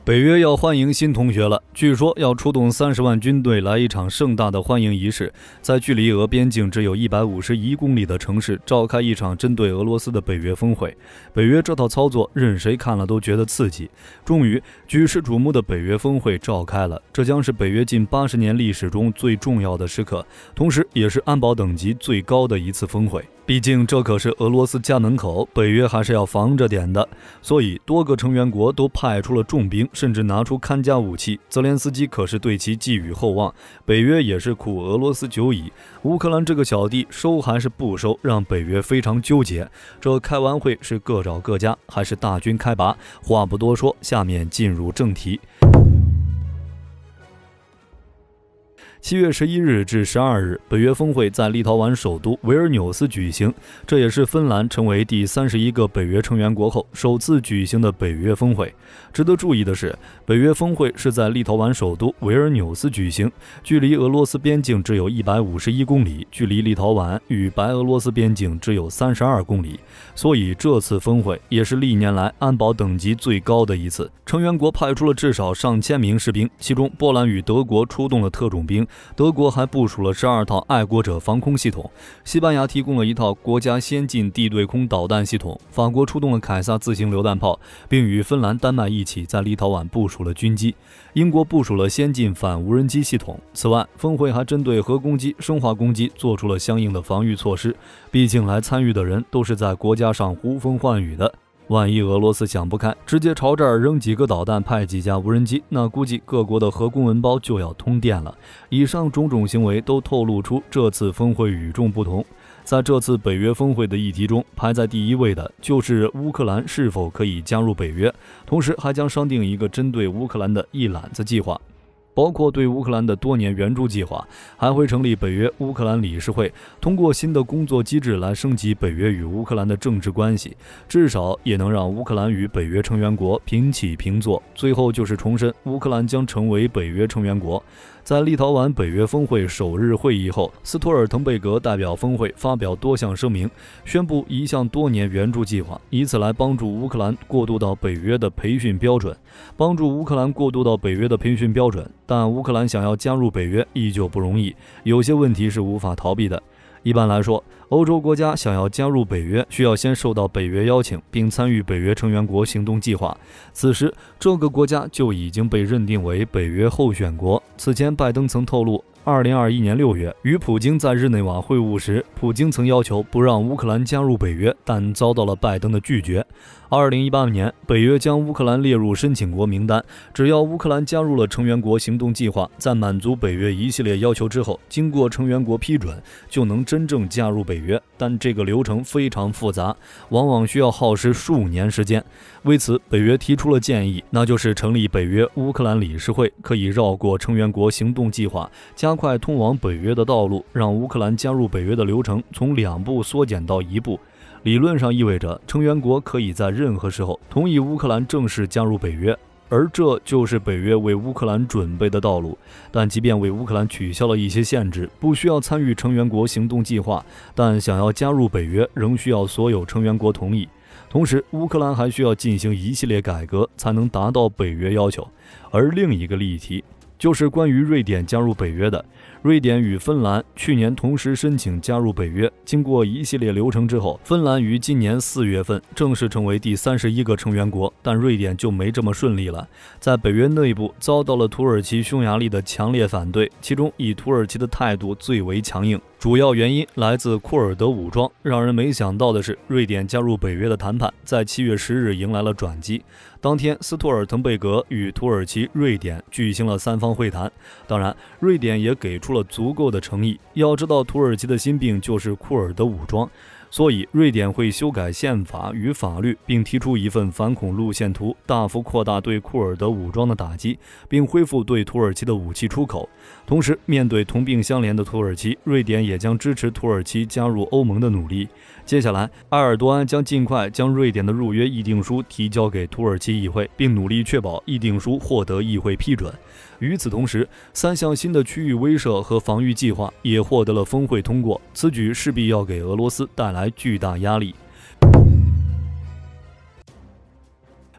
北约要欢迎新同学了，据说要出动30万军队来一场盛大的欢迎仪式，在距离俄边境只有151公里的城市召开一场针对俄罗斯的北约峰会。北约这套操作任谁看了都觉得刺激。终于，举世瞩目的北约峰会召开了，这将是北约近80年历史中最重要的时刻，同时也是安保等级最高的一次峰会。毕竟这可是俄罗斯家门口，北约还是要防着点的，所以多个成员国都派出了重兵，甚至拿出看家武器。泽连斯基可是对其寄予厚望，北约也是苦俄罗斯久矣。乌克兰这个小弟收还是不收，让北约非常纠结。这开完会是各找各家，还是大军开拔？话不多说，下面进入正题。7月11日至12日，北约峰会在立陶宛首都维尔纽斯举行，这也是芬兰成为第31个北约成员国后首次举行的北约峰会。值得注意的是，北约峰会是在立陶宛首都维尔纽斯举行，距离俄罗斯边境只有151公里，距离立陶宛与白俄罗斯边境只有32公里，所以这次峰会也是历年来安保等级最高的一次。成员国派出了至少上千名士兵，其中波兰与德国出动了特种兵，德国还部署了12套爱国者防空系统，西班牙提供了一套国家先进地对空导弹系统，法国出动了凯撒自行榴弹炮，并与芬兰、丹麦一起在立陶宛部署了军机，英国部署了先进反无人机系统。此外，峰会还针对核攻击、生化攻击做出了相应的防御措施，毕竟来参与的人都是在国家上呼风唤雨的。万一俄罗斯想不开，直接朝这儿扔几个导弹，派几架无人机，那估计各国的核公文包就要通电了。以上种种行为都透露出这次峰会与众不同。在这次北约峰会的议题中，排在第一位的就是乌克兰是否可以加入北约，同时还将商定一个针对乌克兰的一揽子计划。包括对乌克兰的多年援助计划，还会成立北约乌克兰理事会，通过新的工作机制来升级北约与乌克兰的政治关系，至少也能让乌克兰与北约成员国平起平坐。最后就是重申，乌克兰将成为北约成员国。在立陶宛北约峰会首日会议后，斯托尔滕贝格代表峰会发表多项声明，宣布一项多年援助计划，以此来帮助乌克兰过渡到北约的培训标准。但乌克兰想要加入北约依旧不容易，有些问题是无法逃避的。一般来说，欧洲国家想要加入北约，需要先受到北约邀请，并参与北约成员国行动计划。此时，这个国家就已经被认定为北约候选国。此前，拜登曾透露，2021年6月与普京在日内瓦会晤时，普京曾要求不让乌克兰加入北约，但遭到了拜登的拒绝。2018年，北约将乌克兰列入申请国名单，只要乌克兰加入了成员国行动计划，在满足北约一系列要求之后，经过成员国批准，就能真正加入北约。但这个流程非常复杂，往往需要耗时数年时间。为此，北约提出了建议，那就是成立北约乌克兰理事会，可以绕过成员国行动计划，加快通往北约的道路，让乌克兰加入北约的流程从2步缩减到1步。理论上意味着成员国可以在任何时候同意乌克兰正式加入北约，而这就是北约为乌克兰准备的道路。但即便为乌克兰取消了一些限制，不需要参与成员国行动计划，但想要加入北约仍需要所有成员国同意。同时，乌克兰还需要进行一系列改革，才能达到北约要求。而另一个例题就是关于瑞典加入北约的。瑞典与芬兰去年同时申请加入北约，经过一系列流程之后，芬兰于今年4月份正式成为第31个成员国，但瑞典就没这么顺利了。在北约内部遭到了土耳其、匈牙利的强烈反对，其中以土耳其的态度最为强硬，主要原因来自库尔德武装。让人没想到的是，瑞典加入北约的谈判在7月10日迎来了转机。当天，斯托尔滕贝格与土耳其、瑞典举行了3方会谈，当然，瑞典也给出了足够的诚意。要知道，土耳其的心病就是库尔德武装，所以瑞典会修改宪法与法律，并提出一份反恐路线图，大幅扩大对库尔德武装的打击，并恢复对土耳其的武器出口。同时，面对同病相怜的土耳其，瑞典也将支持土耳其加入欧盟的努力。接下来，埃尔多安将尽快将瑞典的入约议定书提交给土耳其议会，并努力确保议定书获得议会批准。与此同时，3项新的区域威慑和防御计划也获得了峰会通过，此举势必要给俄罗斯带来巨大压力。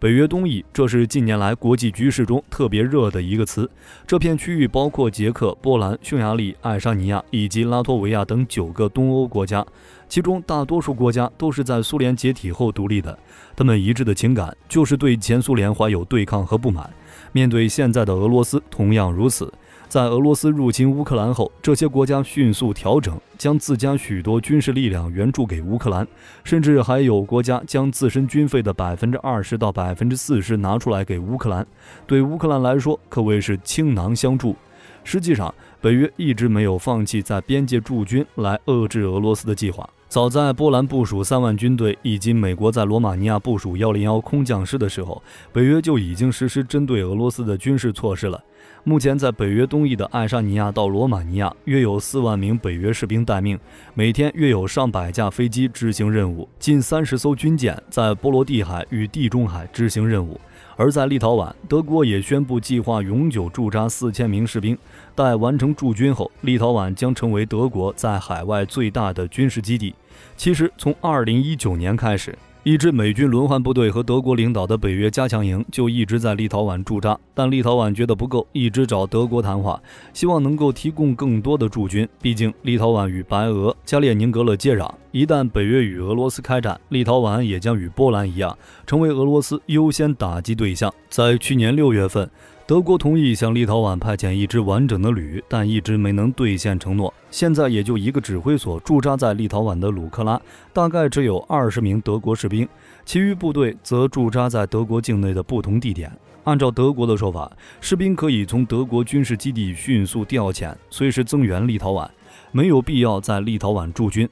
北约东翼，这是近年来国际局势中特别热的一个词。这片区域包括捷克、波兰、匈牙利、爱沙尼亚以及拉脱维亚等9个东欧国家，其中大多数国家都是在苏联解体后独立的。他们一致的情感就是对前苏联怀有对抗和不满。面对现在的俄罗斯，同样如此。在俄罗斯入侵乌克兰后，这些国家迅速调整，将自家许多军事力量援助给乌克兰，甚至还有国家将自身军费的20%到40%拿出来给乌克兰。对乌克兰来说，可谓是倾囊相助。实际上，北约一直没有放弃在边界驻军来遏制俄罗斯的计划。早在波兰部署3万军队，以及美国在罗马尼亚部署101空降师的时候，北约就已经实施针对俄罗斯的军事措施了。目前在北约东翼的爱沙尼亚到罗马尼亚，约有4万名北约士兵待命，每天约有上百架飞机执行任务，近30艘军舰在波罗的海与地中海执行任务。而在立陶宛，德国也宣布计划永久驻扎4000名士兵。待完成驻军后，立陶宛将成为德国在海外最大的军事基地。其实，从2019年开始，一支美军轮换部队和德国领导的北约加强营就一直在立陶宛驻扎，但立陶宛觉得不够，一直找德国谈话，希望能够提供更多的驻军。毕竟立陶宛与白俄、加列宁格勒接壤，一旦北约与俄罗斯开战，立陶宛也将与波兰一样，成为俄罗斯优先打击对象。在去年6月份，德国同意向立陶宛派遣一支完整的旅，但一直没能兑现承诺。现在也就一个指挥所驻扎在立陶宛的鲁克拉，大概只有20名德国士兵，其余部队则驻扎在德国境内的不同地点。按照德国的说法，士兵可以从德国军事基地迅速调遣，随时增援立陶宛，没有必要在立陶宛驻军。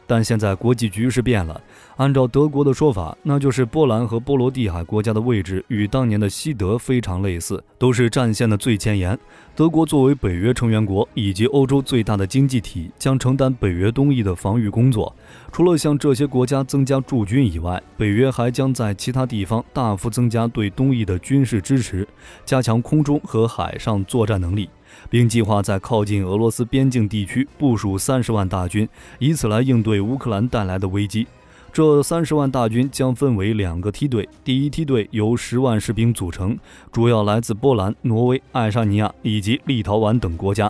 但现在国际局势变了，按照德国的说法，那就是波兰和波罗的海国家的位置与当年的西德非常类似，都是战线的最前沿。德国作为北约成员国以及欧洲最大的经济体，将承担北约东翼的防御工作。除了向这些国家增加驻军以外，北约还将在其他地方大幅增加对东翼的军事支持，加强空中和海上作战能力，并计划在靠近俄罗斯边境地区部署30万大军，以此来应对乌克兰带来的危机。这30万大军将分为2个梯队，第一梯队由10万士兵组成，主要来自波兰、挪威、爱沙尼亚以及立陶宛等国家，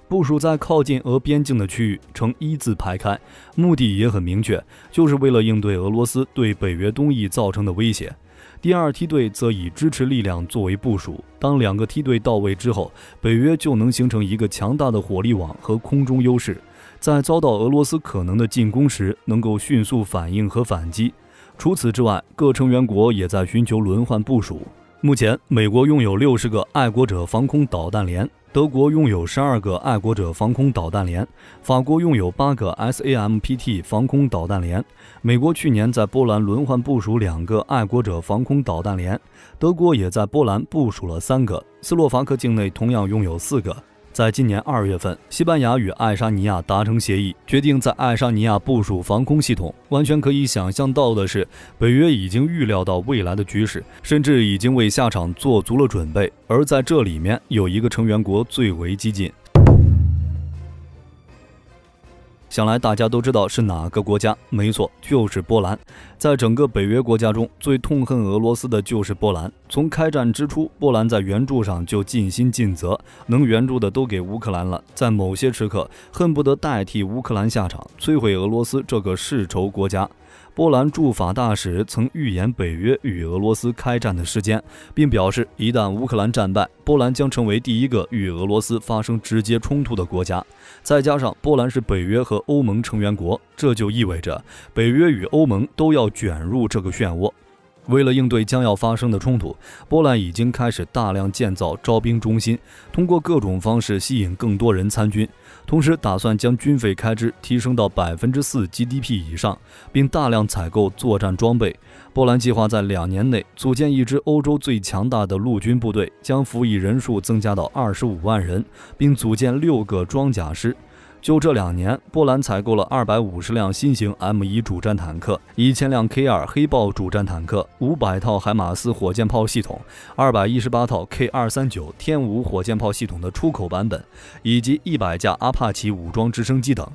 部署在靠近俄边境的区域，呈一字排开，目的也很明确，就是为了应对俄罗斯对北约东翼造成的威胁。第2梯队则以支持力量作为部署，当2个梯队到位之后，北约就能形成一个强大的火力网和空中优势，在遭到俄罗斯可能的进攻时，能够迅速反应和反击。除此之外，各成员国也在寻求轮换部署。目前，美国拥有60个爱国者防空导弹连，德国拥有12个爱国者防空导弹连，法国拥有8个 SAMPT 防空导弹连。美国去年在波兰轮换部署2个爱国者防空导弹连，德国也在波兰部署了3个，斯洛伐克境内同样拥有4个。在今年2月份，西班牙与爱沙尼亚达成协议，决定在爱沙尼亚部署防空系统。完全可以想象到的是，北约已经预料到未来的局势，甚至已经为下场做足了准备。而在这里面，有一个成员国最为激进。想来大家都知道是哪个国家，没错，就是波兰。在整个北约国家中，最痛恨俄罗斯的就是波兰。从开战之初，波兰在援助上就尽心尽责，能援助的都给乌克兰了，在某些时刻恨不得代替乌克兰下场，摧毁俄罗斯这个世仇国家。波兰驻法大使曾预言北约与俄罗斯开战的时间，并表示一旦乌克兰战败，波兰将成为第一个与俄罗斯发生直接冲突的国家。再加上波兰是北约和欧盟成员国，这就意味着北约与欧盟都要卷入这个漩涡。为了应对将要发生的冲突，波兰已经开始大量建造招兵中心，通过各种方式吸引更多人参军，同时打算将军费开支提升到4% GDP 以上，并大量采购作战装备。波兰计划在2年内组建一支欧洲最强大的陆军部队，将服役人数增加到25万人，并组建6个装甲师。就这2年，波兰采购了250辆新型 M1 主战坦克、1000辆 K2 黑豹主战坦克、500套海马斯火箭炮系统、218套 K239 天武火箭炮系统的出口版本，以及100架阿帕奇武装直升机等。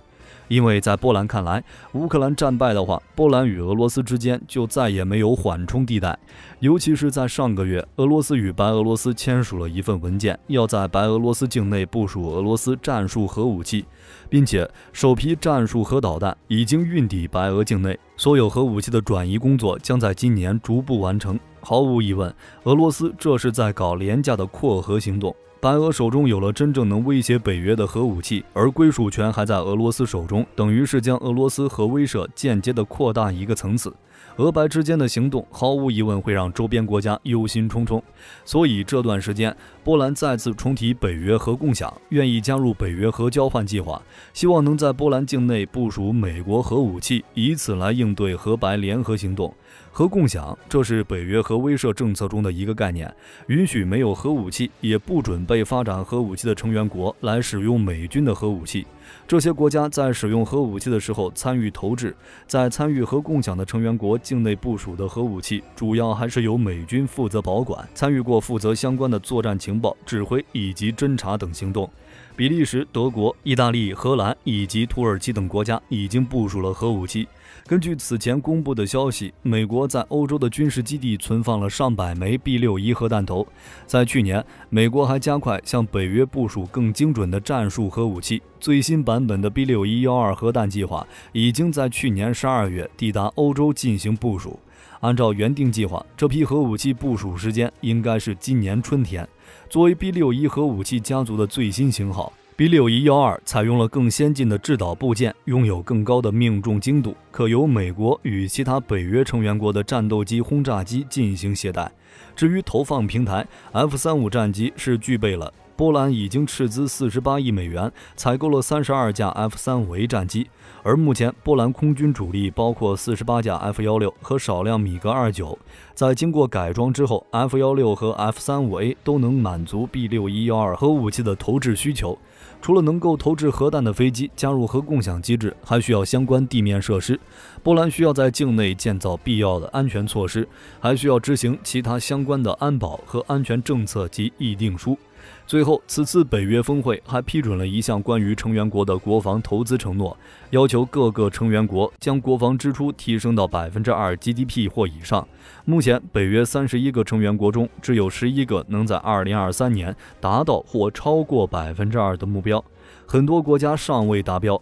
因为在波兰看来，乌克兰战败的话，波兰与俄罗斯之间就再也没有缓冲地带。尤其是在上个月，俄罗斯与白俄罗斯签署了一份文件，要在白俄罗斯境内部署俄罗斯战术核武器，并且首批战术核导弹已经运抵白俄境内。所有核武器的转移工作将在今年逐步完成。毫无疑问，俄罗斯这是在搞廉价的扩核行动。白俄手中有了真正能威胁北约的核武器，而归属权还在俄罗斯手中，等于是将俄罗斯核威慑间接地扩大一个层次。俄白之间的行动毫无疑问会让周边国家忧心忡忡，所以这段时间，波兰再次重提北约核共享，愿意加入北约核交换计划，希望能在波兰境内部署美国核武器，以此来应对核白联合行动。核共享，这是北约核威慑政策中的一个概念，允许没有核武器也不准备发展核武器的成员国来使用美军的核武器。这些国家在使用核武器的时候参与投掷，在参与核共享的成员国境内部署的核武器，主要还是由美军负责保管，参与过负责相关的作战情报、指挥以及侦察等行动。比利时、德国、意大利、荷兰以及土耳其等国家已经部署了核武器。根据此前公布的消息，美国在欧洲的军事基地存放了上百枚 B61核弹头。在去年，美国还加快向北约部署更精准的战术核武器。最新版本的 B6112核弹计划已经在去年12月抵达欧洲进行部署。按照原定计划，这批核武器部署时间应该是今年春天。作为 B61核武器家族的最新型号，B6112采用了更先进的制导部件，拥有更高的命中精度，可由美国与其他北约成员国的战斗机、轰炸机进行携带。至于投放平台 F-35战机是具备了。波兰已经斥资48亿美元采购了32架 F-35A 战机，而目前波兰空军主力包括48架 F-16和少量米格29。在经过改装之后， F-16和 F-35A 都能满足 B6112核武器的投掷需求。除了能够投掷核弹的飞机加入核共享机制，还需要相关地面设施。波兰需要在境内建造必要的安全措施，还需要执行其他相关的安保和安全政策及议定书。最后，此次北约峰会还批准了一项关于成员国的国防投资承诺，要求各个成员国将国防支出提升到 2% GDP 或以上。目前，北约31个成员国中，只有11个能在2023年达到或超过 2% 的目标，很多国家尚未达标。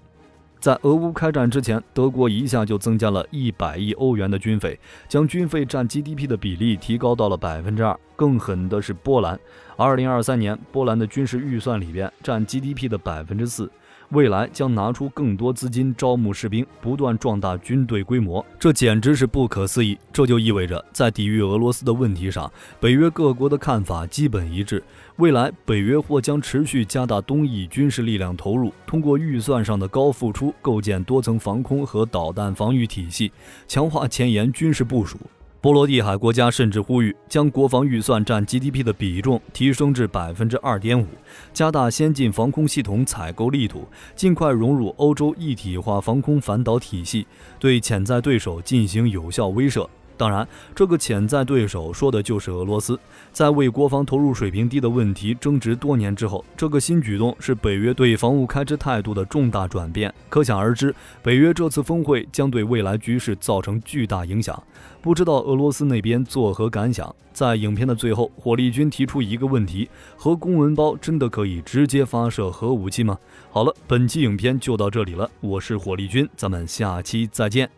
在俄乌开战之前，德国一下就增加了100亿欧元的军费，将军费占 GDP 的比例提高到了 2%。更狠的是波兰，2023年波兰的军事预算里边占 GDP 的 4%。未来将拿出更多资金招募士兵，不断壮大军队规模，这简直是不可思议。这就意味着，在抵御俄罗斯的问题上，北约各国的看法基本一致。未来，北约或将持续加大东翼军事力量投入，通过预算上的高付出，构建多层防空和导弹防御体系，强化前沿军事部署。波罗的海国家甚至呼吁将国防预算占 GDP 的比重提升至 2.5%， 加大先进防空系统采购力度，尽快融入欧洲一体化防空反导体系，对潜在对手进行有效威慑。当然，这个潜在对手说的就是俄罗斯。在为国防投入水平低的问题争执多年之后，这个新举动是北约对防务开支态度的重大转变。可想而知，北约这次峰会将对未来局势造成巨大影响。不知道俄罗斯那边作何感想？在影片的最后，火力军提出一个问题：核公文包真的可以直接发射核武器吗？好了，本期影片就到这里了，我是火力军，咱们下期再见。